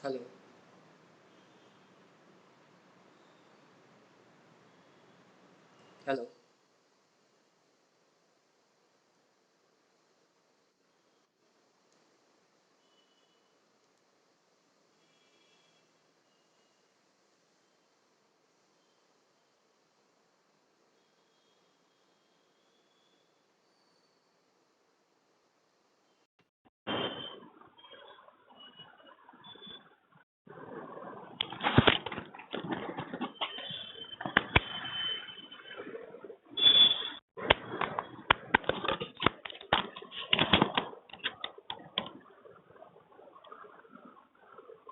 Hello. Hello.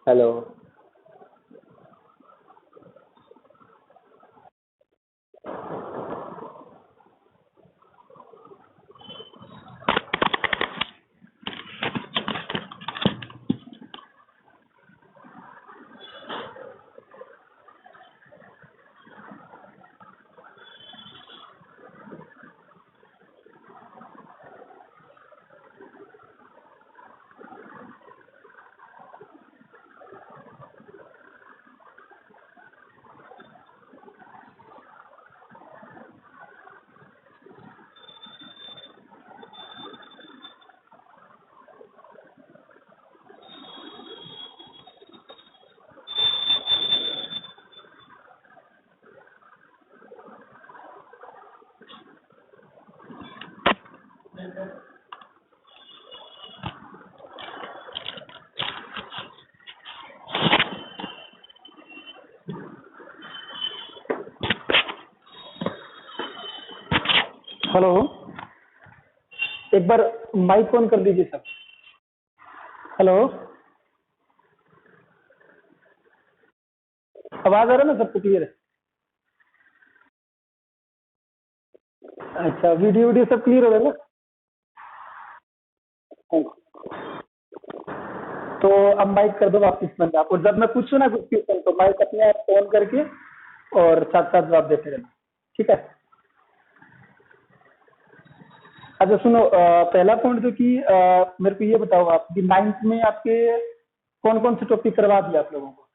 Hello. Hello, एक बार mic on कर दीजिए सब। हेलो, आवाज आ रहा है ना सबको क्लियर है? अच्छा, वीडियो वीडियो सब क्लियर हो रहा है ना? तो अब माइक कर दो वापिस बंद आप, और जब मैं पूछूं ना कुछ क्वेश्चन तो माइक अपने आप ऑन करके और साथ साथ जवाब देते रहना, ठीक है? अच्छा सुनो, पहला पॉइंट जो कि मेरे को ये बताओ आप कि 9th में आपके कौन कौन से टॉपिक करवा दिया आप लोगों को?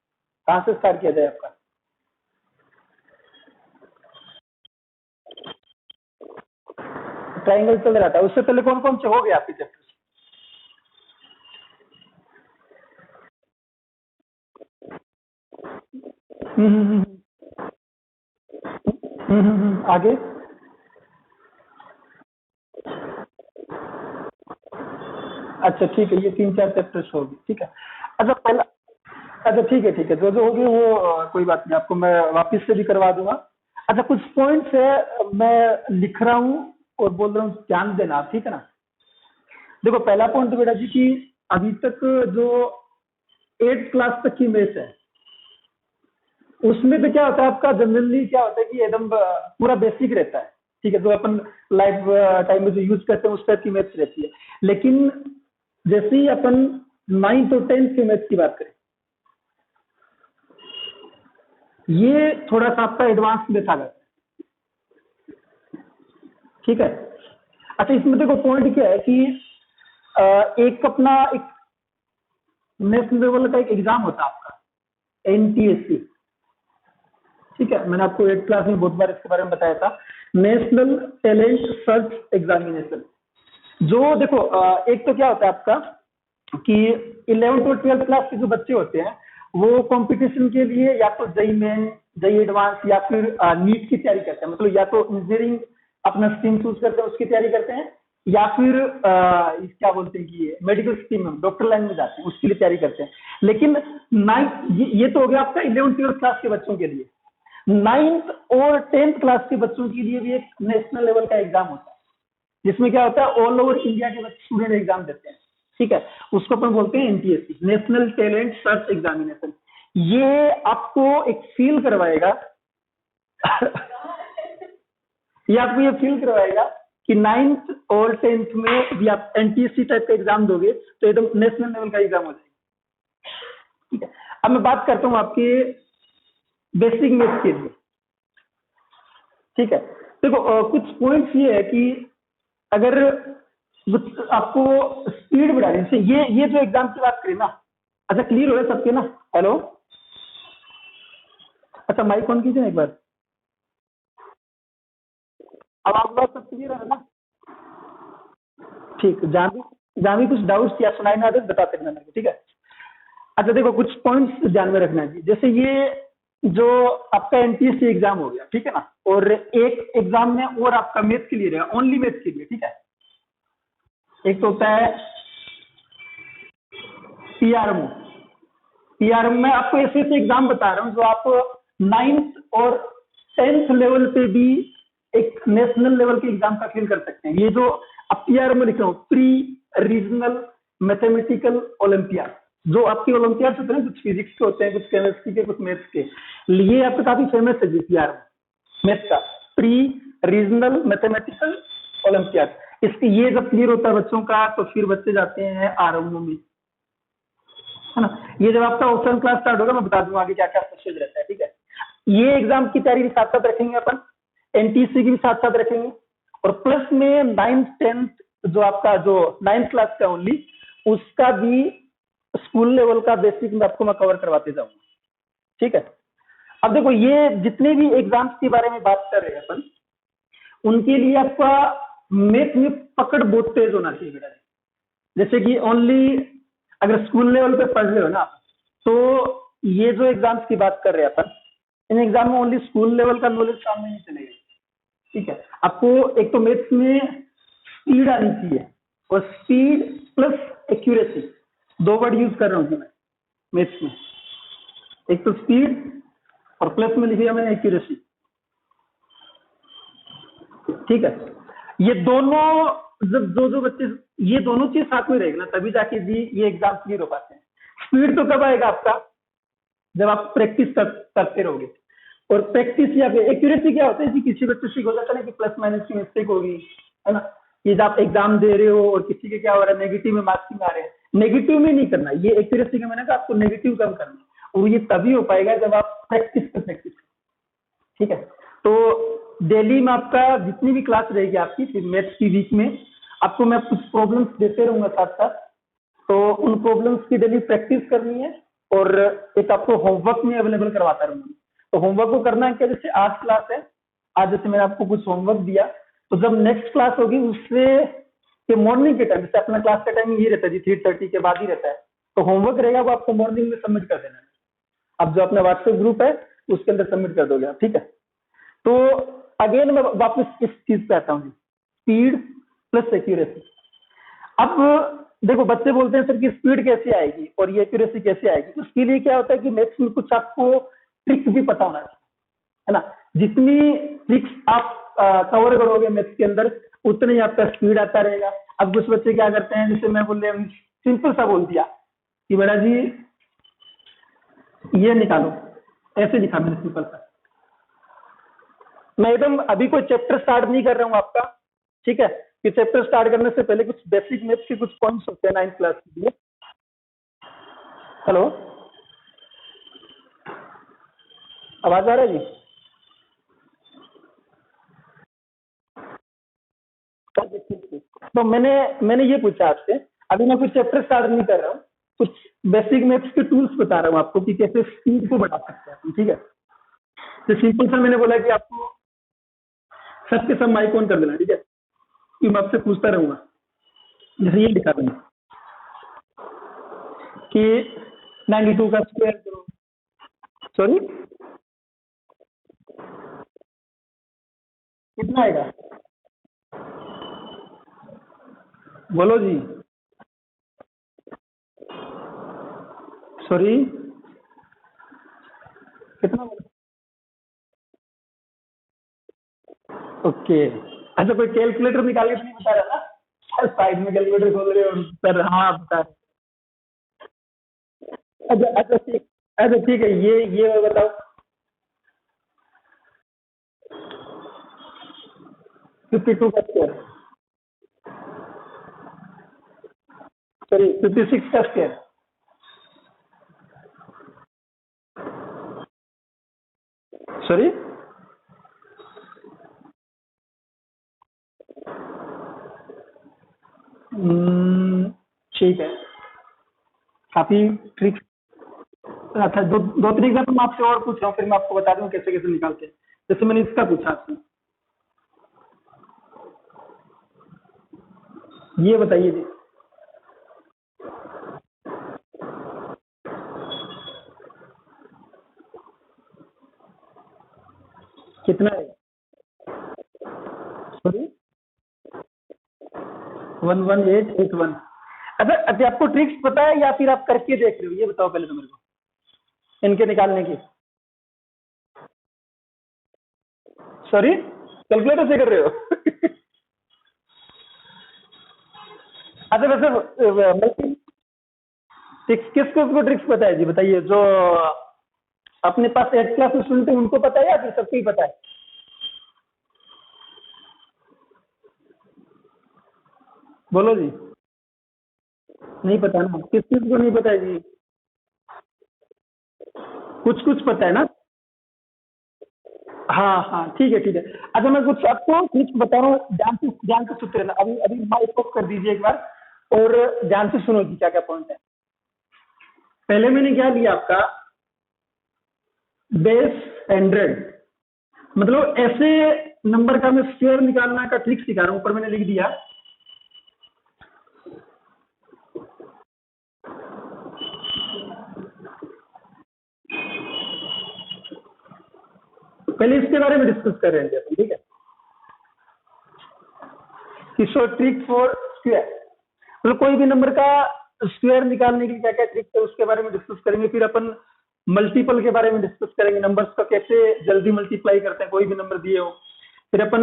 कहाँ से स्टार्ट किया जाए आपका? ट्राइंगल चल रहा था, उससे पहले कौन कौन से हो गए आपके चैप्टर? आगे? अच्छा ठीक है, ये 3-4 चैप्टर्स होगी, ठीक है। अच्छा पहला, अच्छा ठीक है, जो जो होगी वो कोई बात नहीं, आपको मैं वापस से भी करवा दूंगा। अच्छा कुछ पॉइंट्स है मैं लिख रहा हूँ और बोल रहा हूँ, ध्यान देना, ठीक है ना? देखो पहला पॉइंट बेटा जी कि अभी तक जो 8th क्लास तक की मैथ है उसमें तो क्या होता है आपका, जनरली क्या होता है कि एकदम पूरा बेसिक रहता है, ठीक है, जो अपन लाइफ टाइम में जो यूज करते हैं उस टाइप की मैथ्स रहती है। लेकिन जैसे ही अपन 9th और 10th की मैथ्स की बात करें, ये थोड़ा सा आपका एडवांस में था, ठीक है। अच्छा इसमें देखो पॉइंट क्या है कि एक अपना एक नेशनल लेवल का एक एग्जाम होता है आपका, एनटीएससी, ठीक है। मैंने आपको 8th क्लास में बहुत बार इसके बारे में बताया था, नेशनल टैलेंट सर्च एग्जामिनेशन। जो देखो एक तो क्या होता है आपका कि 11th और 12th क्लास के जो बच्चे होते हैं वो कंपटीशन के लिए या तो जेई मेन, जेई एडवांस या फिर नीट की तैयारी करते हैं, मतलब या तो इंजीनियरिंग अपना स्ट्रीम चूज करते हैं उसकी तैयारी करते हैं, या फिर क्या बोलते हैं कि मेडिकल स्ट्रीम में डॉक्टर लाइन में जाते हैं उसके लिए तैयारी करते हैं। लेकिन ये तो हो गया आपका 11th-12th क्लास के बच्चों के लिए। 9th और 10th क्लास के बच्चों के लिए भी एक नेशनल लेवल का एग्जाम होता है, जिसमें क्या होता है ऑल ओवर इंडिया के स्टूडेंट एग्जाम देते हैं, ठीक है। उसको अपन बोलते हैं NTSC, national talent search examination. ये आपको एक फील करवाएगा ये आपको ये फील करवाएगा कि 9th और 10th में भी आप एनटीएससी टाइप का एग्जाम दोगे तो एकदम नेशनल लेवल का एग्जाम हो जाएगा, ठीक है। अब मैं बात करता हूँ आपके बेसिक मैथ्स के लिए, ठीक है। देखो कुछ पॉइंट्स ये है कि अगर आपको स्पीड बढ़ानी है, ये जो एग्जाम की बात करें ना, अच्छा क्लियर हो रहा है सबके ना? हेलो, अच्छा माइक ऑन कीजिए ना एक बार। अब आप लोग सब क्लियर है ना? ठीक, जहाँ भी कुछ डाउट्स या सुनाई ना दे बताते रहना मेरे को, ठीक है? अच्छा देखो, कुछ पॉइंट्स ध्यान में रखना है जी। जैसे ये जो आपका एनटीएससी एग्जाम हो गया, ठीक है ना, और एक एग्जाम में और आपका मैथ के लिए रहेगा, ओनली मैथ के लिए, ठीक है? एक तो होता है पीआरएमओ। पीआरएम में आपको ऐसे ऐसे एग्जाम बता रहा हूँ जो आप 9th और 10th लेवल पे भी एक नेशनल लेवल के एग्जाम का फील कर सकते हैं। ये जो अब पीआरएम में लिख रहा हूँ, प्री रीजनल मैथमेटिकल ओलंपियाड, जो आपके ओलंपियाड होते हैं, कुछ फिजिक्स के होते हैं, कुछ केमिस्ट्री के, कुछ मैथ्स के, ये आपका काफी फेमस है जी पीआरएम मैथ का, प्री रीजनल मैथमेटिकल ओलंपियाड। इसके ये जब क्लियर होता है बच्चों का, तो फिर बच्चे जाते हैं आरएमओ में, है ना? ये जब आपका ऑप्शन क्लास स्टार्ट होगा मैं बता दूंगा आगे क्या क्या प्रोसेस रहता है, ठीक है? ये एग्जाम की तैयारी भी साथ साथ रखेंगे अपन, एनटीसी की भी साथ साथ रखेंगे, और प्लस में 9th 10th जो आपका जो 9th क्लास का ओनली, उसका भी स्कूल लेवल का बेसिक में आपको मैं कवर करवाते जाऊंगा, ठीक है? अब देखो, ये जितने भी एग्जाम्स के बारे में बात कर रहे हैं अपन, उनके लिए आपका मैथ में पकड़ बहुत तेज होना चाहिए बेटा। जैसे कि ओनली अगर स्कूल लेवल पे पढ़ रहे हो ना, तो ये जो एग्जाम्स की बात कर रहे हैं अपन, इन एग्जाम में ओनली स्कूल लेवल का नॉलेज सामने नहीं चलेगा, ठीक है? आपको एक तो मैथ्स में स्पीड आनी चाहिए, और स्पीड प्लस एक्यूरेसी, दो वर्ड यूज कर रहा हूँ मैं मैथ्स में। एक तो स्पीड और प्लस में लिखिए मैंने एक्यूरेसी, ठीक है? ये दोनों जब जो जो बच्चे ये दोनों चीज साथ में रहेगी ना, तभी जाके भी ये एग्जाम क्लियर हो पाते हैं। स्पीड तो कब आएगा आपका, जब आप प्रैक्टिस करते रहोगे, और प्रैक्टिस या एक्यूरेसी क्या होता है कि किसी बच्चे से हो जाता है ना कि प्लस माइनस की मिस्टेक होगी, है ना? ये जब आप एग्जाम दे रहे हो और किसी के क्या हो रहा है, नेगेटिव में मार्क्सिंग आ रहे हैं, नेगेटिव में नहीं करना, ये एक्यूरेसी का मैंने कहा आपको नेगेटिव कम करना है, और ये तभी हो पाएगा जब आप प्रैक्टिस, ठीक है? तो डेली में आपका जितनी भी क्लास रहेगी आपकी, फिर मैथ्स की वीक में आपको मैं कुछ प्रॉब्लम्स देते रहूंगा साथ साथ, तो उन प्रॉब्लम्स की डेली प्रैक्टिस करनी है, और एक आपको होमवर्क में अवेलेबल करवाता रहूंगा। तो होमवर्क को करना है क्या, जैसे आज क्लास है, आज जैसे मैंने आपको कुछ होमवर्क दिया, तो जब नेक्स्ट क्लास होगी उससे के मॉर्निंग के टाइम, जैसे अपना क्लास का टाइम ये रहता है जी 3:30 के बाद ही रहता है, तो होमवर्क रहेगा वो आपको मॉर्निंग में सबमिट कर देना है। अब जो अपना व्हाट्सएप ग्रुप है उसके अंदर सबमिट कर दोगे आप, ठीक है? तो अगेन मैं वापस इस चीज पे आता हूँ, स्पीड प्लस एक्यूरेसी। अब देखो, बच्चे बोलते हैं सर कि स्पीड कैसे आएगी और ये एक्यूरेसी कैसे आएगी? उसके लिए क्या होता है कि मैथ्स में कुछ आपको ट्रिक्स भी पता होना चाहिए, है ना? जितनी ट्रिक्स आप कवर करोगे मैथ्स के अंदर, उतने ही आपका स्पीड आता रहेगा। अब कुछ बच्चे क्या करते हैं, जैसे मैं बोल रहे सिंपल सा बोल दिया कि बेटा जी ये निकालो, ऐसे लिखा मैंने सिंपल सा, मैं एकदम अभी कोई चैप्टर स्टार्ट नहीं कर रहा हूँ आपका, ठीक है? कि चैप्टर स्टार्ट करने से पहले कुछ बेसिक मैथ्स के कुछ पॉइंट्स होते हैं 9th क्लास के लिए। हेलो, आवाज आ रहा है जी? तो मैंने ये पूछा आपसे, अभी मैं कुछ चैप्टर स्टार्ट नहीं कर रहा हूँ, कुछ बेसिक मैथ्स के टूल्स बता रहा हूँ आपको कि कैसे स्पीड को बढ़ा सकते हैं, ठीक है? तो सिंपल सा मैंने बोला कि आपको सबके सब माइक ऑन कर देना, ठीक है? कि मैं आपसे पूछता रहूंगा, जैसे ये लिखा मैंने कि 92 का स्क्वायर करो, सॉरी कितना आएगा, बोलो जी, सॉरी कितना बोला? ओके, अच्छा कोई कैलकुलेटर निकाल के नहीं बता रहा ना, साइड में कैलकुलेटर खोल रहे हो सर? हाँ बता रहे। अच्छा ठीक है, ये बताओ, 52 का स्क्वायर, सॉरी 56 का स्क्वायर, सॉरी ठीक है, काफी ट्रिक्स। अच्छा, दो दो तीन एग्जाम्पल मैं आपसे और पूछ रहा हूँ, फिर मैं आपको बता दूं कैसे कैसे निकालते हैं। जैसे मैंने इसका पूछा आपसे, ये बताइए जी। कितना है? सॉरी, 11881। अच्छा अच्छा, आपको ट्रिक्स पता है या फिर आप करके देख रहे हो, ये बताओ पहले तो मेरे को इनके निकालने की। सॉरी, कैलकुलेटर से कर रहे हो? अच्छा वैसे मल्टी ट्रिक्स किस किस को ट्रिक्स पता है जी, बताइए। जो अपने पास 8 क्लास स्टूडेंट है उनको पता है या फिर सबको ही पता है? बोलो जी। नहीं पता ना, किस किस को नहीं पता है जी? कुछ कुछ पता है ना। हाँ हाँ, ठीक है ठीक है। अच्छा मैं कुछ आपको ट्रिक्स बता रहा हूँ, ध्यान से सुनते रहना। अभी अभी माइक ऑफ कर दीजिए एक बार, और ध्यान से सुनो जी क्या क्या पॉइंट है। पहले मैंने क्या लिया आपका, बेस 100, मतलब ऐसे नंबर का मैं स्क्वायर निकालना का ट्रिक सिखा रहा हूँ। ऊपर मैंने लिख दिया, पहले इसके बारे में डिस्कस कर रहे हैं अपन, ठीक है। किशोर ट्रिक फॉर स्क्वायर, मतलब कोई भी नंबर का स्क्वायर निकालने की क्या क्या ट्रिक्स है उसके बारे में डिस्कस करेंगे। फिर अपन मल्टीपल के बारे में डिस्कस करेंगे, नंबर्स का कैसे जल्दी मल्टीप्लाई करते हैं कोई भी नंबर दिए हो। फिर अपन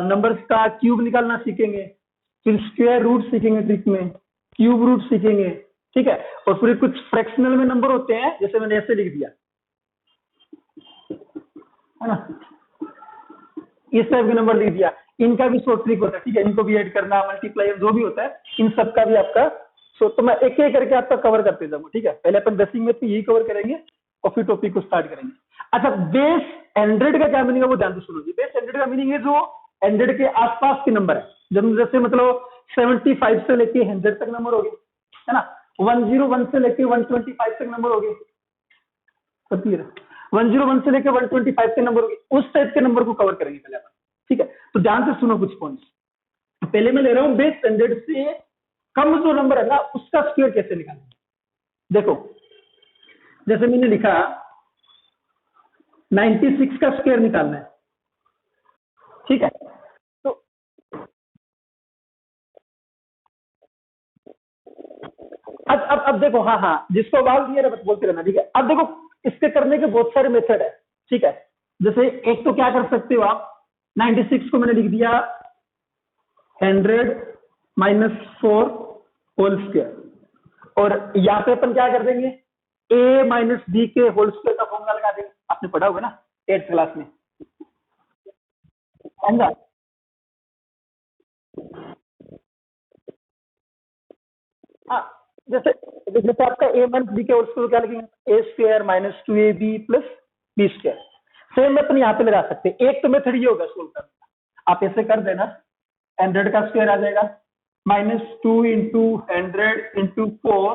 नंबर्स का क्यूब निकालना सीखेंगे, फिर स्क्वायर रूट सीखेंगे ट्रिक में, क्यूब रूट सीखेंगे, ठीक है। और फिर कुछ फ्रैक्शनल में नंबर होते हैं, जैसे मैंने ऐसे लिख दिया है ना, इस टाइप के नंबर लिख दिया, इनका भी शॉर्ट ट्रिक होता है, ठीक है। इनको भी ऐड करना, मल्टीप्लाई जो भी होता है, इन सब का भी आपका तो मैं एक एक करके आपका कवर करते जाऊंगा, ठीक है। पहले अपन बेसिक में यही कवर करेंगे और फिर टॉपिक को स्टार्ट करेंगे। अच्छा, बेस 100 का क्या मीनिंग है वो ध्यान से सुनो जी। बेस 100 का मीनिंग है जो 100 के आसपास के नंबर है, जब जैसे मतलब 75 से लेके 100 तक नंबर हो गए, है ना। 101 से लेके 125 तक नंबर हो गए, सब क्लियर है। 101 से लेकर 125 के नंबर, उस टाइप के नंबर को कवर करेंगे पहले अपन, ठीक है। तो ध्यान से सुनो कुछ पॉइंट्स। पहले मैं ले रहा हूं बेस 100 से कम जो नंबर है ना उसका स्क्वायर कैसे निकालेंगे। देखो, जैसे मैंने लिखा 96 का स्क्वायर निकालना है, ठीक है। तो अब देखो, हाँ हाँ, जिसको आवाज दिया है बोलते रहना, ठीक है। अब देखो, इसके करने के बहुत सारे मेथड है, ठीक है। जैसे एक तो क्या कर सकते हो आप, 96 को मैंने लिख दिया 100 - 4 होल स्क्वायर, और यहाँ पे अपन क्या कर देंगे, a - b के होल स्क्वायर का फॉर्मूला लगा देंगे। आपने पढ़ा होगा ना 8th क्लास में, समझा। हाँ, जैसे जैसे आपका a - b के होल स्क्वायर क्या लिखेंगे, a square - 2ab plus b square. Same अपन यहाँ पे लगा सकते हैं। एक तो मेथड ये होगा सोल्व करने का, आप ऐसे कर देना, 100 का स्क्वायर आ जाएगा -2 इंटू 100 इंटू 4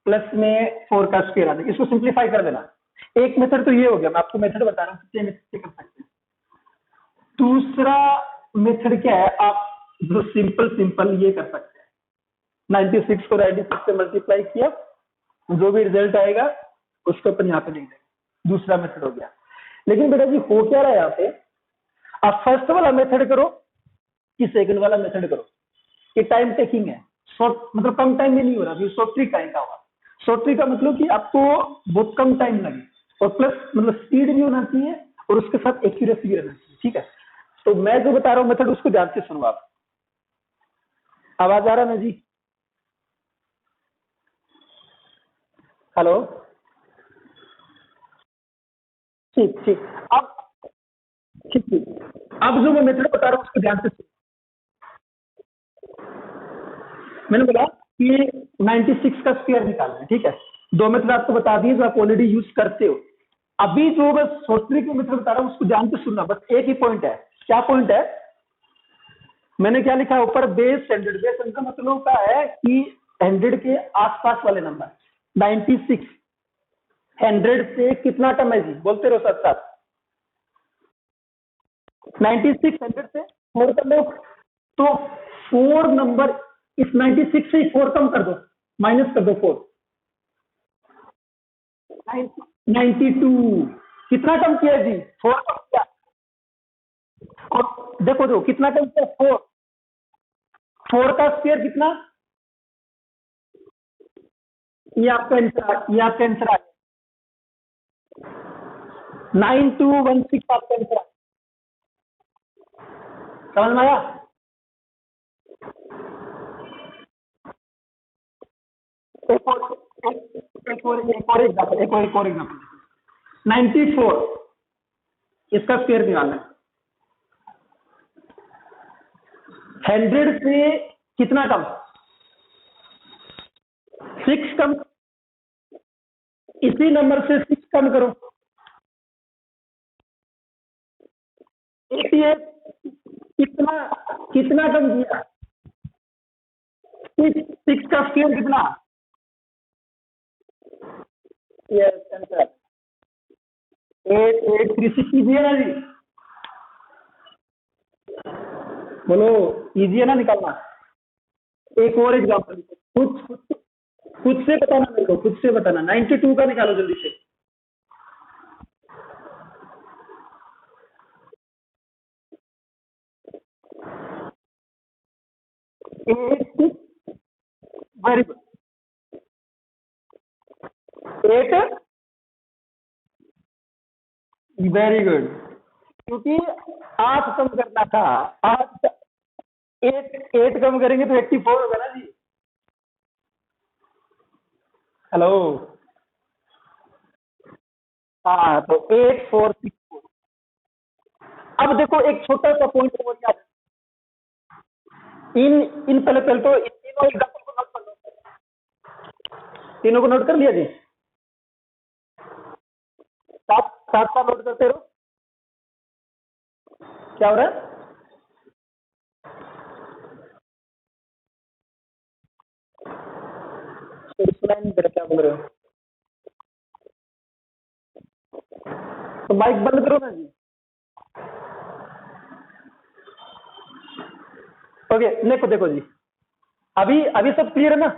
प्लस में 4 का स्क्वायर आ जाएगा। इसको सिंप्लीफाई कर देना। एक मेथड तो ये हो गया, मैं आपको मेथड बता रहा हूँ कितने मेथड से कर सकते हैं। दूसरा मेथड क्या है, आप जो सिंपल सिंपल ये कर सकते हैं, 96 को 96 से मल्टीप्लाई किया, जो भी रिजल्ट आएगा उसको अपन यहाँ पे लिख देंगे। दूसरा मेथड हो गया। लेकिन बेटा जी हो क्या रहा है यहाँ पे, आप फर्स्ट वाला मेथड करो कि सेकंड वाला मेथड करो, ये टाइम टेकिंग है। शॉर्ट मतलब कम टाइम में नहीं हो रहा, ये शॉर्ट ट्रिक का होगा। शॉर्ट ट्रिक का मतलब कि आपको बहुत कम टाइम लगे, और प्लस मतलब स्पीड भी होना चाहिए और उसके साथ एक्यूरेसी भी रहना चाहिए, ठीक है। तो मैं जो बता रहा हूँ मेथड उसको ध्यान से सुनो आप। आवाज आ रहा ना जी? हेलो, ठीक ठीक। अब ठीक ठीक, अब जो मैं मेथड बता रहा हूँ उसको ध्यान से सुनो। मैंने बोला कि 96 का स्क्वायर निकालना है, ठीक है। दो मेथड आपको बता दिए जो आप ऑलरेडी यूज करते हो। अभी जो बस सोचने की मेथड बता रहा हूँ उसको ध्यान से सुनना, बस एक ही पॉइंट है। क्या पॉइंट है, मैंने क्या लिखा है ऊपर, बेस 100। बेस 100 का मतलब का है कि 100 के आसपास वाले नंबर, 96। 100 से कितना कम है जी, बोलते रहो साथ साथ। 96 100 से 4 कर लो, तो 4 नंबर, इस 96 से 4 कम कर दो, माइनस कर दो 4। 92। कितना कम किया जी, 4 कम किया। और देखो देखो कितना कम किया, 4। 4 का स्क्वायर कितना, ये आपका आंसर, ये आपका आंसर आ गया। 9216 आपका आंसर। समझ में आया? एक और एग्जाम्पल, एक और एग्जाम्पल। 94, इसका स्क्वायर निकालना है। 100 से कितना कम, 6 कम, इसी नंबर से 6 कम करो। 88, कितना कितना कम किया, 6 का स्क्वायर कितना, यस आंसर 8836 कीजिए ना जी, बोलो, इजी है ना निकालना। एक और एग्जाम्पल, खुद से बताना मेरे को, खुद से बताना। 92 का निकालो जल्दी से। Very good. 8, very good. क्योंकि 8 कम करना था, 8 8 कम करेंगे तो 84 होगा ना जी। हेलो, हाँ, तो 8464। अब देखो एक छोटा सा पॉइंट और याद, इन इन पहले पहले तो इन तीनों एग्जाम्पल को नोट कर लो। तीनों को नोट कर लिया जी, साथ साथ साथ नोट करते रहो। क्या हो रहा है, सुनाई नहीं दे रहा क्या बोल रहे हो, तो माइक बंद करो ना जी। ओके, देखो देखो जी, अभी अभी सब क्लियर है ना?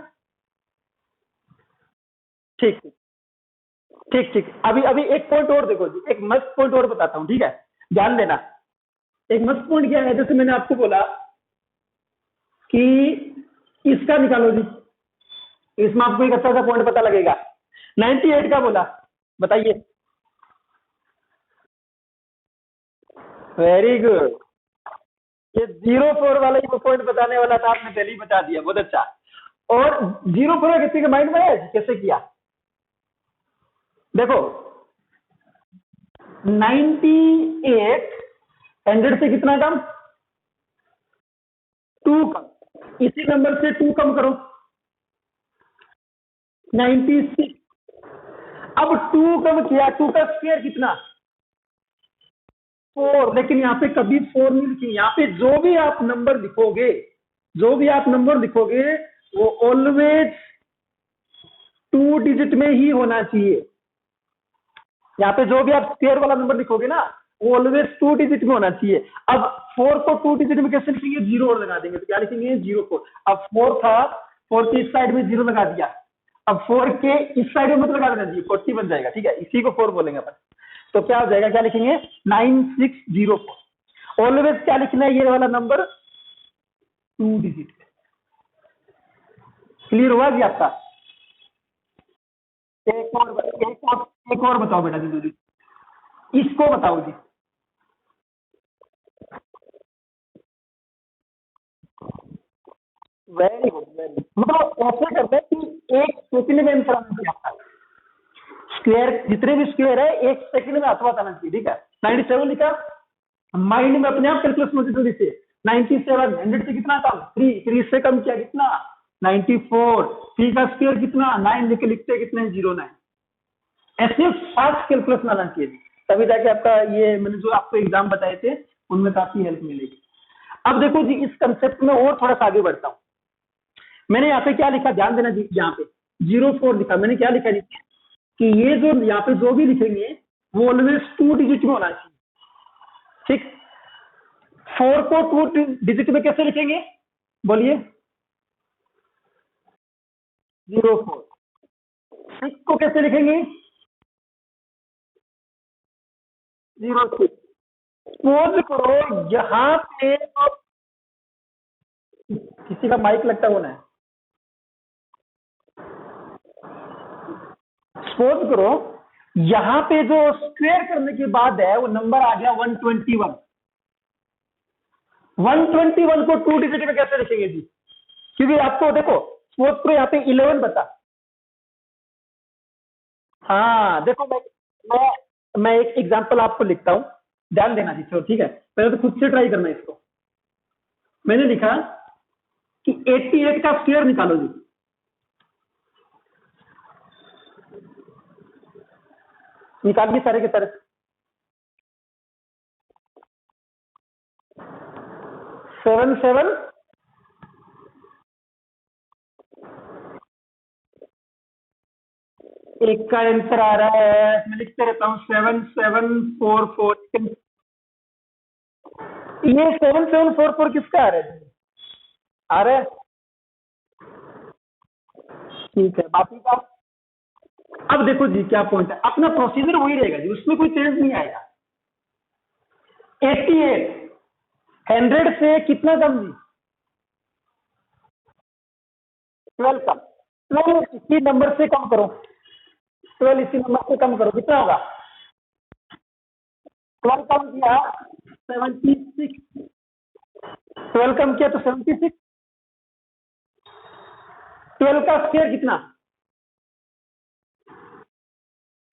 ठीक ठीक ठीक। अभी अभी एक पॉइंट और देखो जी, एक मस्त पॉइंट और बताता हूँ, ठीक है, ध्यान देना। एक मस्त पॉइंट क्या है, जैसे मैंने आपको बोला कि इसका निकालो जी, इसमें आपको एक अच्छा सा पॉइंट पता लगेगा। 98 का बोला, बताइए। वेरी गुड, ये 04 वाला ही पॉइंट बताने वाला था, आपने पहले ही बता दिया, बहुत अच्छा। और 04 किसी के माइंड में है कैसे किया, देखो 98 100 से कितना कम, 2 कम, इसी नंबर से 2 कम करो, 96। अब 2 कम किया, 2 का स्क्वायर कितना, 4। लेकिन यहाँ पे कभी 4 नहीं लिखी, यहाँ पे जो भी आप नंबर लिखोगे, जो भी आप नंबर लिखोगे वो ऑलवेज 2 डिजिट में ही होना चाहिए। यहाँ पे जो भी आप स्क्वायर वाला नंबर लिखोगे ना, वो ऑलवेज 2 डिजिट में होना चाहिए। अब 4 को 2 डिजिट में कैसे लिखेंगे, 0 और लगा देंगे, तो क्या लिखेंगे, 04। अब 4 था, 4 की इस साइड में 0 लगा दिया, अब 4 के इस साइड में मत लगा देना जी, 40 बन जाएगा, ठीक है, इसी को 4 बोलेंगे अपन। तो क्या हो जाएगा, क्या लिखेंगे, 9604। ऑलवेज क्या लिखना है, ये वाला नंबर 2 डिजिट। क्लियर हुआ जी आपका? एक और बताओ बेटा जी, इसको बताओ जी। Very good, very good. मतलब ऐसे करते हैं कि 1 सेकंड में आंसर आना चाहिए आपका। स्क्वायर, जितने भी स्क्वायर है 1 सेकंड में हाथों हाथ आना चाहिए, ठीक है। 97 लिखा, माइंड में अपने आप कैलकुलेशन होती जल्दी से। 97 100 से कितना कम, 3 से कम किया कितना, 94। 3 का स्क्वायर कितना, 9 लिख लिखते कितने, 09। ऐसे फास्ट कैलकुलेशन आना चाहिए, तभी जाके आपका ये मैंने जो आपको एग्जाम बताए थे उनमें काफी हेल्प मिलेगी। अब देखो जी, इस कंसेप्ट में और थोड़ा सा आगे बढ़ता हूं। मैंने यहाँ पे क्या लिखा, ध्यान देना जी, यहाँ पे 04 लिखा, मैंने क्या लिखा नीचे कि ये जो यहाँ पे जो भी लिखेंगे वो ऑलवेज 2 डिजिट में होना चाहिए, ठीक। 4 को 2 डिजिट में कैसे लिखेंगे, बोलिए। 04। 6 को कैसे लिखेंगे, 06। सपोज करो यहाँ पे किसी का माइक लगता होना है, सपोज करो यहां पे जो स्क्वायर करने के बाद है वो नंबर आ गया 121। 121 को 2 डिजिट में कैसे लिखेंगे जी, क्योंकि आपको देखो सपोज करो यहाँ पे 11 बता। हाँ देखो मैं एक एग्जांपल आपको लिखता हूं, ध्यान देना जी, चलो ठीक है, पहले तो खुद से ट्राई करना इसको। मैंने लिखा कि 88 का स्क्वायर निकालो जी। निकाल दिए सारे के सारे। 77 एक का आंसर आ रहा है, मैं लिखते रहता हूँ 7744। ये 7744 किसका आ रहा है, आ रहा है, ठीक है। बाकी का अब देखो जी क्या पॉइंट है, अपना प्रोसीजर वही रहेगा जी, उसमें कोई चेंज नहीं आएगा। 88 100 से कितना कम जी, 12 कम। 12 इसी नंबर से कम करो, 12 इसी नंबर से कम करो, कितना होगा, 12 कम किया 76, 12 कम किया तो 76। 12 का स्क्वायर कितना,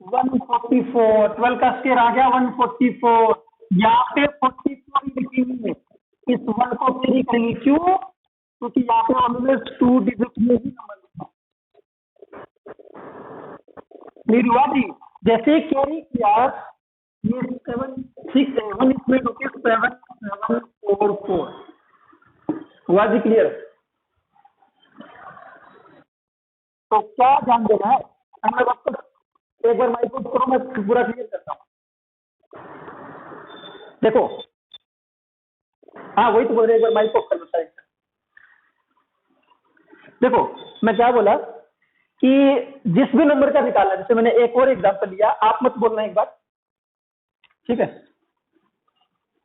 144। 12 का स्क्वायर आ गया 144। यहाँ पे 44 लिखेंगे, इस 1 को कैरी करेंगे, क्यों, क्योंकि यहाँ पे ऑलवेज 2 डिजिट में ही नंबर लिखा। क्लियर हुआ जी, जैसे कैरी किया ये 767 इसमें ढुके 7744 हुआ जी, क्लियर। तो क्या ध्यान देना है, हम लोग अब तक एक बार माइक ऑफ करो, मैं पूरा क्लियर करता हूँ। देखो हाँ वही तो बोल रहे, एक बार माइक ऑफ कर लो साइड। देखो मैं क्या बोला कि जिस भी नंबर का निकालना, जैसे मैंने एक और एग्जांपल लिया, आप मत बोलना एक बार, ठीक है।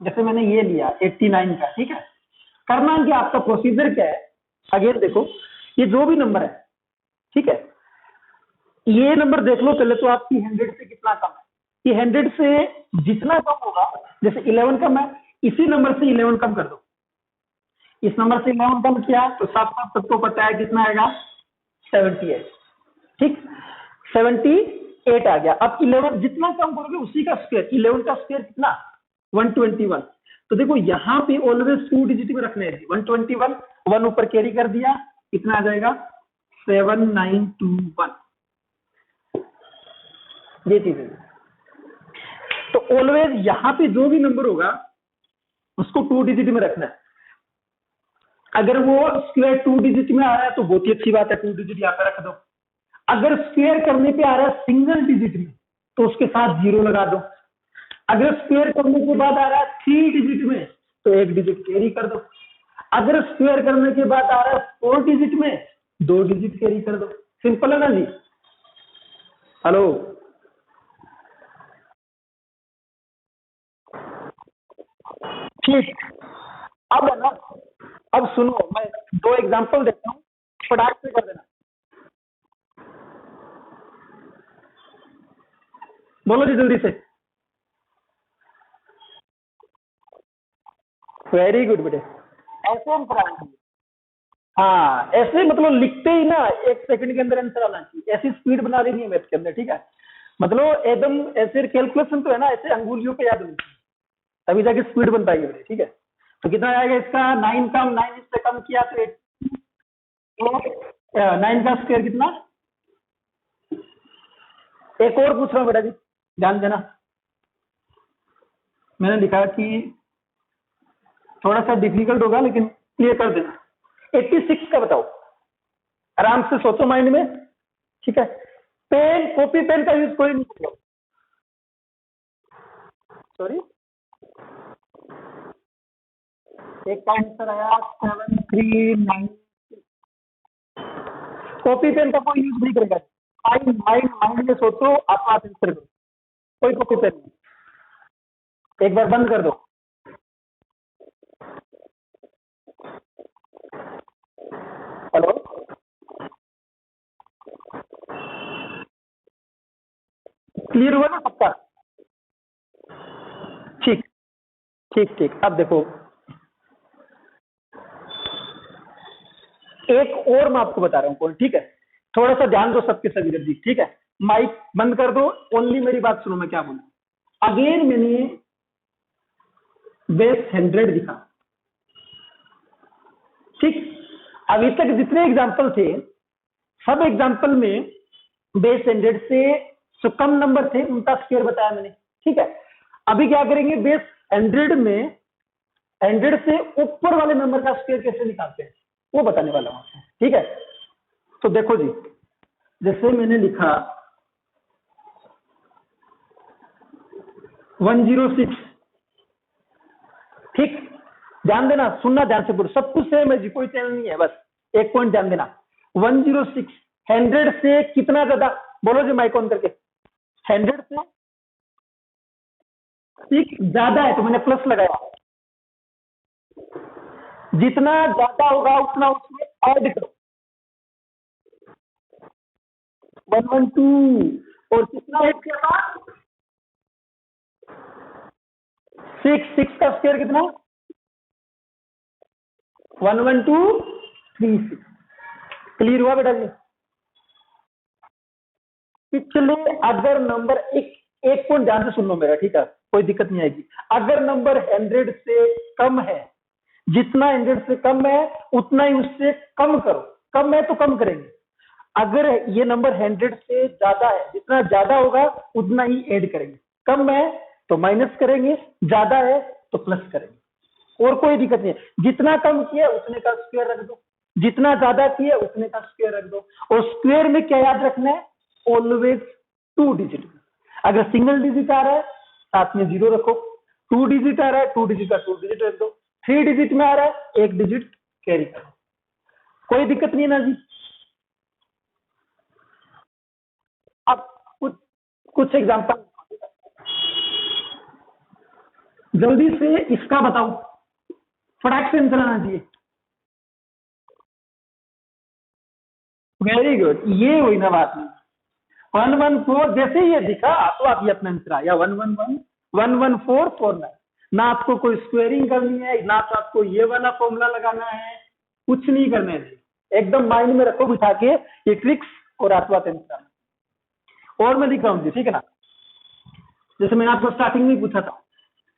जैसे मैंने ये लिया 89 का, ठीक है। करना है कि आपका प्रोसीजर क्या है, अगेन देखो ये जो भी नंबर है, ठीक है, ये नंबर देख लो पहले तो आपकी 100 से कितना कम है, कि 100 से जितना कम होगा, जैसे 11 कम है, इसी नंबर से 11 कम कर दो। इस नंबर से 11 कम किया तो साफ साफ सबको पता है कितना आएगा, 78, ठीक। 78 आ गया। अब 11 जितना कम करोगे उसी का स्क्वायर, 11 का स्क्वायर कितना, 121। तो देखो यहाँ पे ऑलवेज 2 डिजिट में रखने हैं, 121 1 ऊपर कैरी कर दिया, कितना आ जाएगा 7921, ये चीज है। तो ऑलवेज यहाँ पे जो भी नंबर होगा उसको 2 डिजिट में रखना है। अगर वो स्क्वायर 2 डिजिट में आ रहा है तो बहुत ही अच्छी बात है, 2 डिजिट यहाँ पे रख दो। अगर स्क्वायर करने पे आ रहा है सिंगल डिजिट में तो उसके साथ 0 लगा दो। अगर स्क्वायर करने के बाद आ रहा है 3 डिजिट में तो 1 डिजिट कैरी कर दो। अगर स्क्वायर करने के बाद आ रहा है 4 डिजिट में 2 डिजिट कैरी कर दो। सिंपल है ना जी, हेलो। ठीक, अब है ना, अब सुनो मैं 2 एग्जांपल देता हूँ, फटाक से कर देना। बोलो जी जल्दी से। वेरी गुड बेटे, ऐसे हम कराएंगे। हाँ ऐसे मतलब लिखते ही ना 1 सेकंड के अंदर आंसर आना चाहिए, ऐसी स्पीड बना देनी है मैथ के अंदर, ठीक है। मतलब एकदम ऐसे कैलकुलेशन तो है ना, ऐसे अंगुलियों पे याद होनी चाहिए, तभी जाके स्पीड बन पाएगी बेटे, ठीक है। तो कितना आएगा इसका, 9 कम, 9 इससे कम किया तो 9 का स्क्वायर कितना। एक और पूछ रहा हूँ बेटा जी, ध्यान देना। मैंने लिखा कि थोड़ा सा डिफिकल्ट होगा लेकिन क्लियर कर देना। 86 का बताओ, आराम से सोचो माइंड में। ठीक है। पेन, कॉपी पेन का यूज कोई नहीं करेगा। सॉरी, एक का आंसर आया 739। कॉपी पेन का कोई यूज नहीं करेगा। माइंड माइंड माइंड में सोचो, आप आंसर करो, कोई कॉपी पेन नहीं। एक बार बंद कर दो। हेलो, क्लियर हुआ ना सबका? ठीक ठीक ठीक। अब देखो, एक और मैं आपको बता रहा हूँ कौन, ठीक है? थोड़ा सा ध्यान दो सबके सभी जल्दी, ठीक है? माइक बंद कर दो, ओनली मेरी बात सुनो मैं क्या बोलूं। अगेन मैंने बेस 100 दिखा, ठीक? अभी तक जितने एग्जाम्पल थे, सब एग्जाम्पल में बेस 100 से जो कम नंबर थे उनका स्क्वायर बताया मैंने, ठीक है? अभी क्या करेंगे, बेस 100 में 100 से ऊपर वाले नंबर का स्क्वायर कैसे निकालते हैं वो बताने वाला हूं, ठीक है? तो देखो जी, जैसे मैंने लिखा 106, ठीक? ध्यान देना, सुनना ध्यान से पूरा, सब कुछ सेम है जी, कोई चैनल नहीं है, बस एक पॉइंट ध्यान देना। 106 100 से कितना ज्यादा, बोलो जी माइक ऑन करके। 100 से 6 ज्यादा है तो मैंने प्लस लगाया। जितना ज्यादा होगा उतना उसमें ऐड करो। 112 और कितना ऐड किया? 6 का स्क्वायर कितना? 11236। क्लियर हुआ बेटा जी? पिछले अगर नंबर एक पॉइंट ध्यान से सुन लो मेरा, ठीक है? कोई दिक्कत नहीं आएगी। अगर नंबर 100 से कम है, जितना 100 से कम है उतना ही उससे कम करो। कम है तो कम करेंगे। अगर ये नंबर 100 से ज्यादा है, जितना ज्यादा होगा उतना ही ऐड करेंगे। कम है तो माइनस करेंगे, ज्यादा है तो प्लस करेंगे, और कोई दिक्कत नहीं है। जितना कम किया उतने का स्क्वायर रख दो, जितना ज्यादा किया उतने का स्क्वायर रख दो। और स्क्वायर में क्या याद रखना है? Always 2 digit. अगर सिंगल डिजिट आ रहा है साथ में 0 रखो, 2 डिजिट आ रहा है 2 डिजिट का 2 डिजिट रख दो, 3 डिजिट में आ रहा है 1 डिजिट कैरी करो, कोई दिक्कत नहीं है ना जी? अब कुछ एग्जांपल जल्दी से इसका बताओ, फटाक से आंसर आना चाहिए। वेरी गुड, ये हुई ना बात। 114 जैसे ही ये दिखा तो आप ये अपना आंसर आया 111 11449। ना आपको कोई स्क्वेयरिंग करनी है, ना तो आपको ये वाला फॉर्मूला लगाना है, कुछ नहीं करना है जी। एकदम माइंड में रखो बिठा के ये ट्रिक्स, और आपको आंसर। और मैं दिख रहा हूँ जी, ठीक है ना? जैसे मैंने आपको स्टार्टिंग में पूछा था,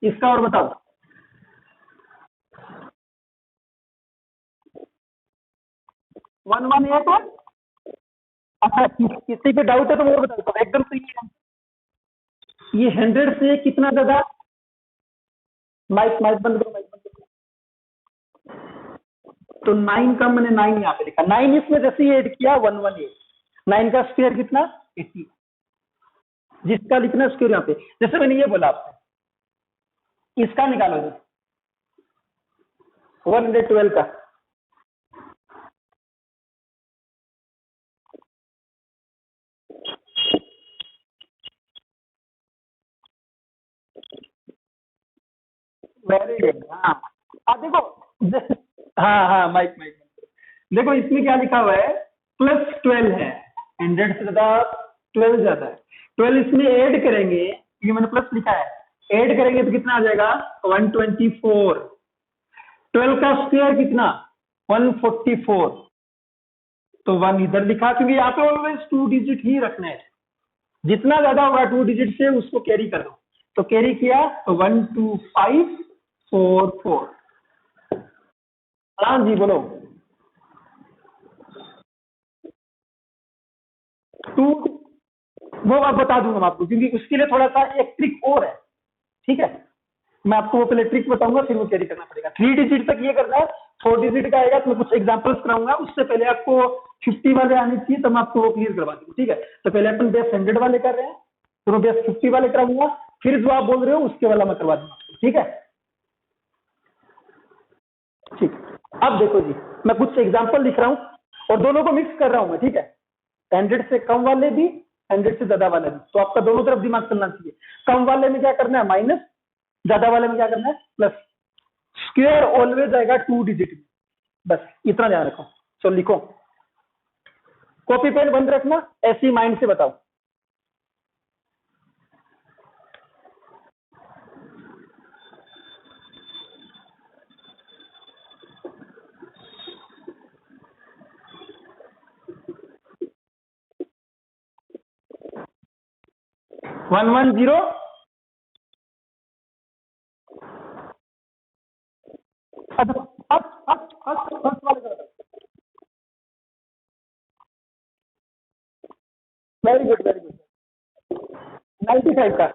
इसका और बताओ। 118। अच्छा, किसी पे डाउट है तो वो बताओ एकदम सही है। ये 100 से कितना ज्यादा? माइक माइक बंद करो, माइक बंद करो। तो 9 का मैंने 9 यहाँ पे लिखा, 9 इसमें जैसे ही ऐड किया 118। 9 का स्क्वायर कितना? 80। जिसका लिखना स्क्वायर यहाँ पे, जैसे मैंने ये बोला आपसे, इसका निकालो जी 112 का। Very good. हाँ, अब देखो, हाँ हाँ माइक माइक देखो, इसमें क्या लिखा हुआ है? +12 है। 100 से ज्यादा 12 ज्यादा है। 12 इसमें ऐड करेंगे, ये मैंने प्लस लिखा है, ऐड करेंगे तो कितना आ जाएगा? 124। 12 का स्क्वायर कितना? 144। तो 1 इधर लिखा, क्योंकि यहाँ पे ऑलवेज 2 डिजिट ही रखना है। जितना ज्यादा होगा 2 डिजिट से उसको कैरी कर दो। तो कैरी किया तो 12544। हाँ जी बोलो। 2, वो आप बता दूंगा मैं आपको, क्योंकि उसके लिए थोड़ा सा एक ट्रिक और है, ठीक है? मैं आपको वो पहले ट्रिक बताऊंगा, फिर वो कैरी करना पड़ेगा। 3 डिजिट तक ये करना है 4 डिजिट का आएगा तो मैं कुछ एग्जांपल्स कराऊंगा, उससे पहले आपको 50 वाले आने चाहिए तो मैं आपको वो क्लियर करवा दूंगा, ठीक है। तो पहले अपन बेस 100 वाले कर रहे हैं, तो मैं बेस 50 वाले कराऊंगा, फिर जो आप बोल रहे हो उसके वाला मैं करवा दूंगा, ठीक है। ठीक, अब देखो जी, मैं कुछ एग्जांपल लिख रहा हूं और दोनों को मिक्स कर रहा हूं मैं, ठीक है। 100 से कम वाले भी, 100 से ज्यादा वाले भी, तो आपका दोनों तरफ दिमाग चलना चाहिए। कम वाले में क्या करना है माइनस, ज्यादा वाले में क्या करना है प्लस। स्क्वायर ऑलवेज आएगा 2 डिजिट में, बस इतना ध्यान रखो। चलो लिखो, कॉपी पेन बंद रखना, ऐसी माइंड से बताओ। वन वन जीरो, अच्छा फर्स्ट वाले का, वेरी गुड वेरी गुड। 95 का,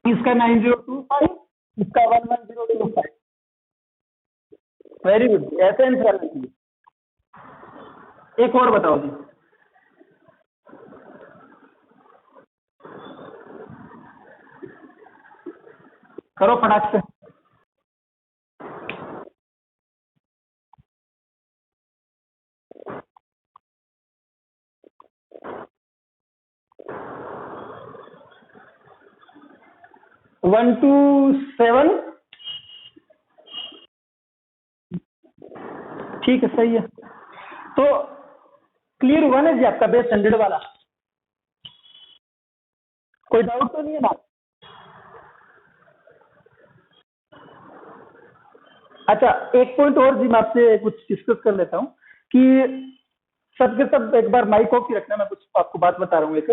इसका 9025, इसका 11025, वेरी गुड, ऐसे आंसर आना चाहिए। एक और बताओ जी, करो फटाक से। 127, ठीक है सही है। तो क्लियर हुआ ना जी आपका बेस 100 वाला, कोई डाउट तो नहीं है ना? अच्छा एक पॉइंट और जी मैं आपसे कुछ डिस्कस कर लेता हूँ कि सबके सब एक बार माइक ऑफ ही रखना, मैं कुछ आपको बात बता रहा हूँ एक,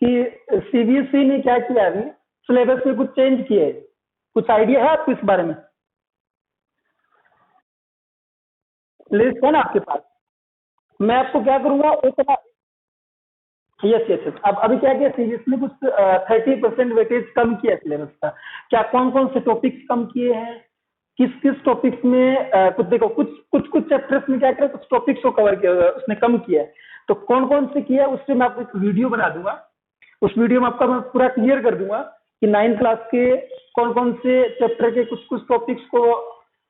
कि सीबीएसई ने क्या किया अभी सिलेबस में कुछ चेंज किया है, कुछ आइडिया है आपको इस बारे में? लिस्ट है ना आपके पास? मैं आपको क्या करूंगा एक, यस यस यस, अब अभी क्या किया सीबीएसई ने, कुछ 30% वेटेज कम किया सिलेबस का। क्या कौन कौन से टॉपिक्स कम किए हैं, किस किस टॉपिक्स में कुछ देखो, कुछ कुछ कुछ चैप्टर्स में क्या किया, कुछ टॉपिक्स को कवर किया उसने कम किया है। तो कौन कौन से किया उससे मैं आपको एक वीडियो बना दूंगा, उस वीडियो में आपका मैं पूरा क्लियर कर दूंगा कि 9th क्लास के कौन कौन से चैप्टर के कुछ कुछ टॉपिक्स को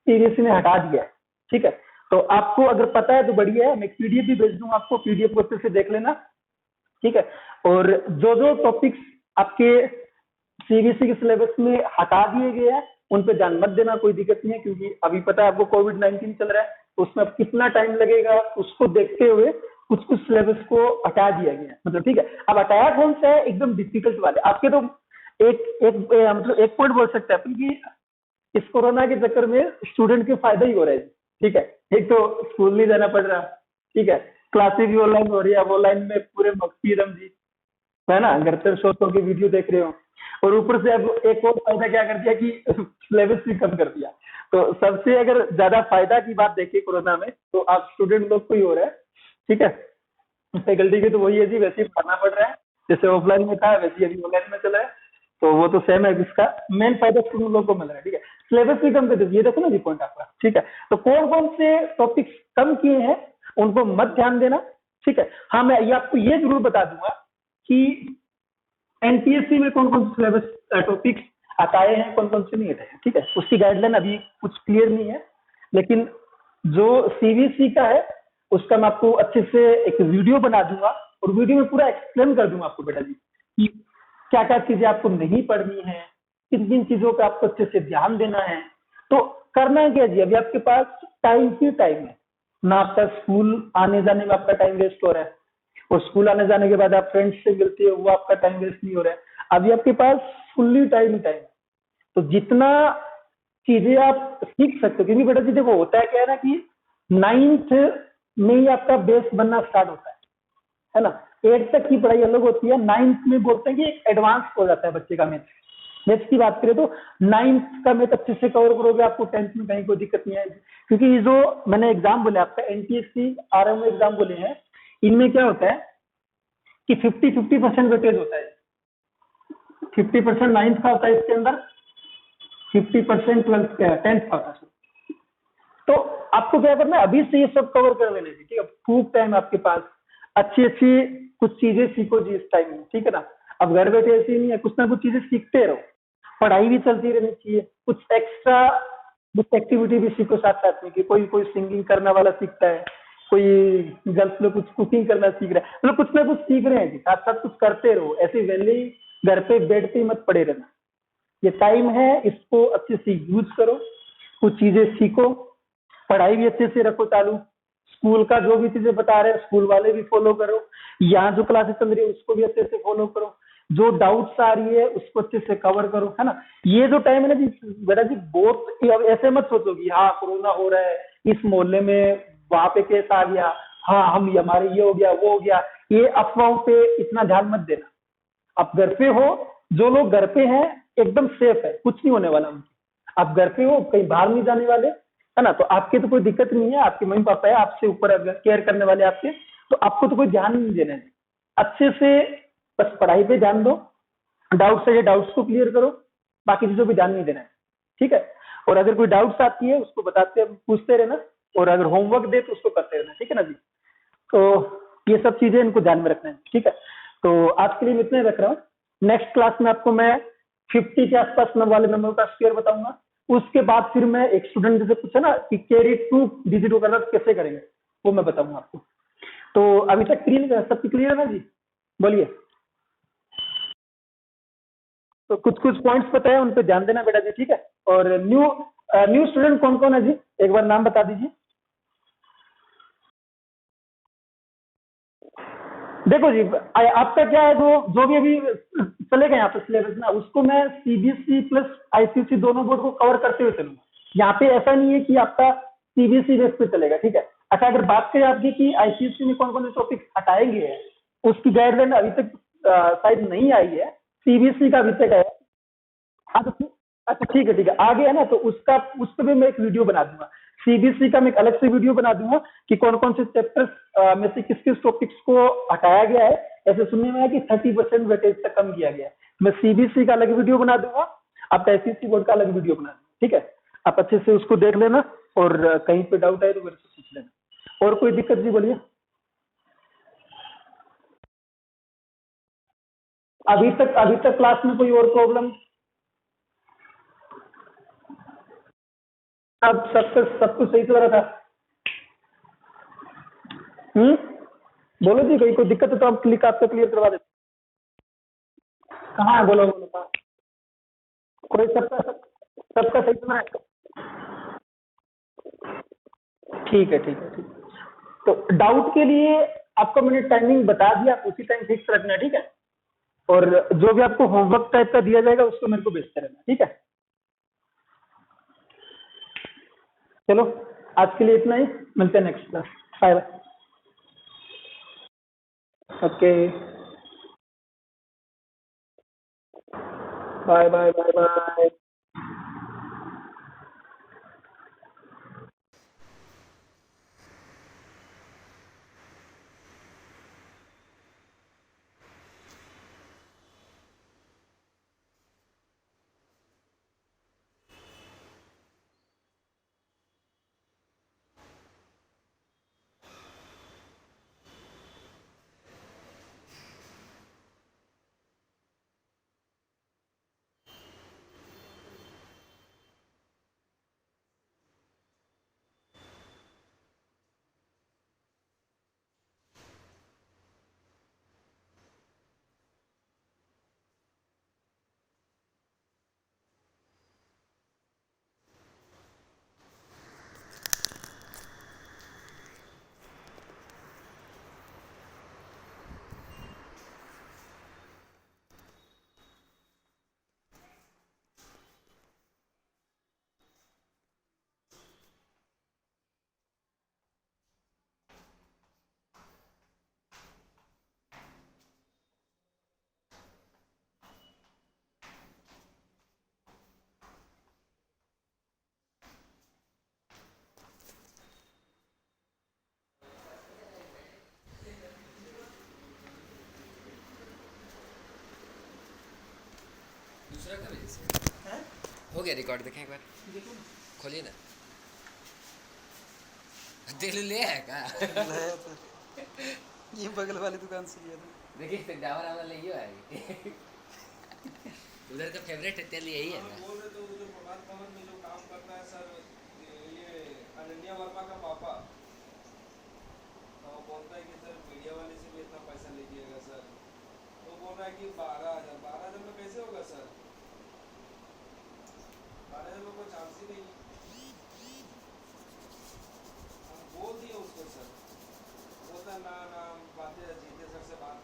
सीबीएसई ने हटा दिया है, ठीक है। तो आपको अगर पता है तो बढ़िया है, मैं पीडीएफ भी भेज दूंगा आपको, पीडीएफ को अच्छे से देख लेना, ठीक है। और जो जो टॉपिक्स आपके सीबीएसई के सिलेबस में हटा दिए गए हैं उन पे ध्यान मत देना, कोई दिक्कत नहीं है, क्योंकि अभी पता है आपको कोविड-19 चल रहा है, तो उसमें अब कितना टाइम लगेगा उसको देखते हुए कुछ कुछ सिलेबस को हटा दिया गया है, मतलब ठीक है। अब हटाया कौन सा है, एकदम डिफिकल्ट वाले आपके, तो एक एक मतलब एक पॉइंट बोल सकते हैं अपन कि इस कोरोना के चक्कर में स्टूडेंट के फायदा ही हो रहा है, ठीक है। एक तो स्कूल नहीं जाना पड़ रहा, ठीक है, क्लासेस भी ऑनलाइन हो रही है, अब ऑनलाइन में पूरे मस्ती रम जी, है ना, घर पर शो के वीडियो देख रहे हो, और ऊपर से अब एक और फायदा क्या कर दिया कि सिलेबस भी कम कर दिया। तो सबसे अगर ज्यादा फायदा की बात देखिए कोरोना में तो आप स्टूडेंट लोग को ही हो रहा है, ठीक है। फैकल्टी के तो वही है जी, वैसे ही पढ़ना पड़ रहा है, जैसे ऑफलाइन में था वैसे ही अभी ऑनलाइन में चला है, तो वो तो सेम है, इसका मेन फायदा स्टूडेंट लोग को मिल रहा है, ठीक है। सिलेबस भी कम कर दीजिए, ये देखो ना जी पॉइंट आपका, ठीक है। तो कौन कौन से टॉपिक्स कम किए हैं उनको मत ध्यान देना, ठीक है। हाँ मैं ये आपको ये जरूर बता दूंगा कि एनपीएससी में कौन कौन से सिलेबस टॉपिक्स हटाए हैं, कौन कौन से नहीं हटाए हैं, ठीक है। उसकी गाइडलाइन अभी कुछ क्लियर नहीं है, लेकिन जो सीबीएसई का है उसका मैं आपको अच्छे से एक वीडियो बना दूंगा और वीडियो में पूरा एक्सप्लेन कर दूंगा आपको बेटा जी कि क्या क्या चीजें आपको नहीं पढ़नी है, किन किन चीजों पे आपको अच्छे से ध्यान देना है। तो करना क्या जी, अभी आपके पास टाइम ही टाइम है ना, आपका स्कूल आने जाने में आपका टाइम वेस्ट हो रहा है, और स्कूल आने जाने के बाद आप फ्रेंड्स से मिलते हो वो आपका टाइम वेस्ट नहीं हो रहा है, अभी आपके पास फुल्ली टाइम टाइम। तो जितना चीजें आप सीख सकते हो, क्योंकि बेटा जी देखो होता है क्या है ना कि 9th में ही आपका बेस बनना स्टार्ट होता है ना। 8th तक की पढ़ाई अलग होती है, 9th में बोलते हैं कि एडवांस हो जाता है बच्चे का मैथ्स। मैथ्स की बात करें तो 9th का मैथ अच्छे से कवर करोगे, आपको 10th में कहीं कोई दिक्कत नहीं आएगी, क्योंकि ये जो मैंने एग्जाम बोले आपका एनटीएससी आरएमओ एग्जाम बोले हैं, इनमें क्या होता है कि 50-50% वेटेज होता है। 50% 9th का होता है इसके अंदर, 50% 10th का था। तो आपको क्या करना है, अभी से ये सब कवर कर लेना है, ठीक है। खूब टाइम आपके पास, अच्छी अच्छी कुछ चीजें सीखो जी इस टाइम में, ठीक है ना। अब घर बैठे ऐसे ही नहीं है, कुछ ना कुछ चीजें सीखते रहो, पढ़ाई भी चलती रहनी चाहिए, कुछ एक्स्ट्रा कुछ एक्टिविटी भी सीखो साथ साथ में, कि कोई कोई सिंगिंग करने वाला सीखता है, कोई गर्ल्स लोग कुछ कुकिंग करना सीख रहा है, मतलब कुछ ना कुछ सीख रहे हैं जी, साथ साथ कुछ करते रहो, ऐसे वैले घर पे बेड पे मत पड़े रहना। ये टाइम है, इसको अच्छे से यूज करो, कुछ चीजें सीखो, पढ़ाई भी अच्छे से रखो चालू, स्कूल का जो भी चीजें बता रहे हैं स्कूल वाले भी फॉलो करो, यहाँ जो क्लासेस चल रही है उसको भी अच्छे से फॉलो करो, जो डाउट्स आ रही है उसको अच्छे से कवर करो, है ना। ये जो टाइम है ना जी बेटा जी, बहुत अब ऐसे मत सोचो कि हाँ कोरोना हो रहा है इस मोहल्ले में, वहां पे केस आ गया, हाँ हम हमारे ये हो गया वो हो गया, ये अफवाहों पे इतना ध्यान मत देना। आप घर पे हो, जो लोग घर पे हैं एकदम सेफ है, कुछ नहीं होने वाला उनकी। आप घर पे हो, कहीं बाहर नहीं जाने वाले, है ना, तो आपकी तो कोई दिक्कत नहीं है, आपके मम्मी पापा है आपसे ऊपर अगर केयर करने वाले आपके, तो आपको तो कोई ध्यान नहीं देना है। अच्छे से बस पढ़ाई पे ध्यान दो, डाउट्स है ये डाउट्स को क्लियर करो, बाकी चीजों पे ध्यान नहीं देना है, ठीक है। और अगर कोई डाउट्स आती है उसको बताते पूछते रहना, और अगर होमवर्क दे तो उसको करते रहना, ठीक है ना जी। तो ये सब चीजें इनको ध्यान में रखना है, ठीक है। तो आज के लिए मैं इतना ही रख रहा हूँ, नेक्स्ट क्लास में आपको मैं 50 के आसपास वाले नंबर का स्क्वायर बताऊंगा। उसके बाद फिर मैं एक स्टूडेंट जैसे पूछा ना कि कैरी 2 डिजिट वगैरह कैसे करेंगे, वो मैं बताऊंगा आपको। तो अभी तक क्लियर, सब क्लियर है ना जी, बोलिए। तो कुछ कुछ पॉइंट्स बताए, उन पे ध्यान देना बेटा जी, ठीक है। और न्यू न्यू स्टूडेंट कौन कौन है जी, एक बार नाम बता दीजिए। देखो जी, आपका क्या है, जो भी अभी चलेगा यहाँ पे सिलेबस ना, उसको मैं सीबीएसई प्लस आईसीएसई दोनों बोर्ड को कवर करते हुए चलूंगा। यहाँ पे ऐसा नहीं है कि आपका सीबीएसई बेस पे चलेगा, ठीक है। अच्छा, अगर बात करें आपकी कि आईसीएसई में कौन कौन से टॉपिक हटाएंगे हैं, उसकी गाइडलाइन अभी तक शायद नहीं आई है, सीबीएसई का अभी तक है। हाँ तो अच्छा ठीक है ठीक है, आ गया ना, तो उसका उस पर भी मैं एक वीडियो बना दूंगा। सीबीएसई का मैं एक अलग से वीडियो बना दूंगा कि कौन कौन से चैप्टर्स में से किस किस टॉपिक्स को हटाया गया है। ऐसे सुनने में आया कि 30% वेटेज तक कम किया गया है। मैं सीबीएसई का अलग वीडियो बना दूंगा, आप आईसीएसई बोर्ड का अलग वीडियो बना दूंगा, ठीक है। आप अच्छे से उसको देख लेना, और कहीं पे डाउट आए तो मेरे से पूछ लेना। और कोई दिक्कत जी बोलिए। अभी तक क्लास में कोई और प्रॉब्लम? सब कुछ सही चल रहा था? हम्म, बोलो जी, कोई कोई दिक्कत है तो आप क्लिक आपसे क्लियर करवा देते। कहाँ है, बोलो बोलो कहाँ? कोई सबका सही चल रहा है? ठीक है ठीक है ठीक है। तो डाउट के लिए आपको मैंने टाइमिंग बता दिया, आप उसी टाइम फिक्स रखना, ठीक है। और जो भी आपको होमवर्क टाइप का दिया जाएगा उसको मेरे को भेजते रहना, ठीक है। चलो, आज के लिए इतना ही, मिलते हैं next class. Bye bye. Okay, bye bye bye bye. दूसरा का भेज हो गया रिकॉर्ड, देखें एक बार, देखो ना। खोलिए ना। दिल ले है का लाया था, ये बगल वाली दुकान से लिया था। देखिए तो डावर आवर ले है उधर का फेवरेट है तेल यही है हाँ, ना। बोल रहे तो उधर प्रभात भवन में जो काम करता है सर, ये अनन्या वर्मा का पापा, तो वो बोलता है कि सर मीडिया वाले से भी इतना पैसा लीजिएगा सर। तो बोल रहा है कि 12,000 में कैसे होगा सर? 12,000 में कोई चांस ही नहीं। हम बोल दिए उसको सर, बोलता ना ना, बातें जीते सर से बात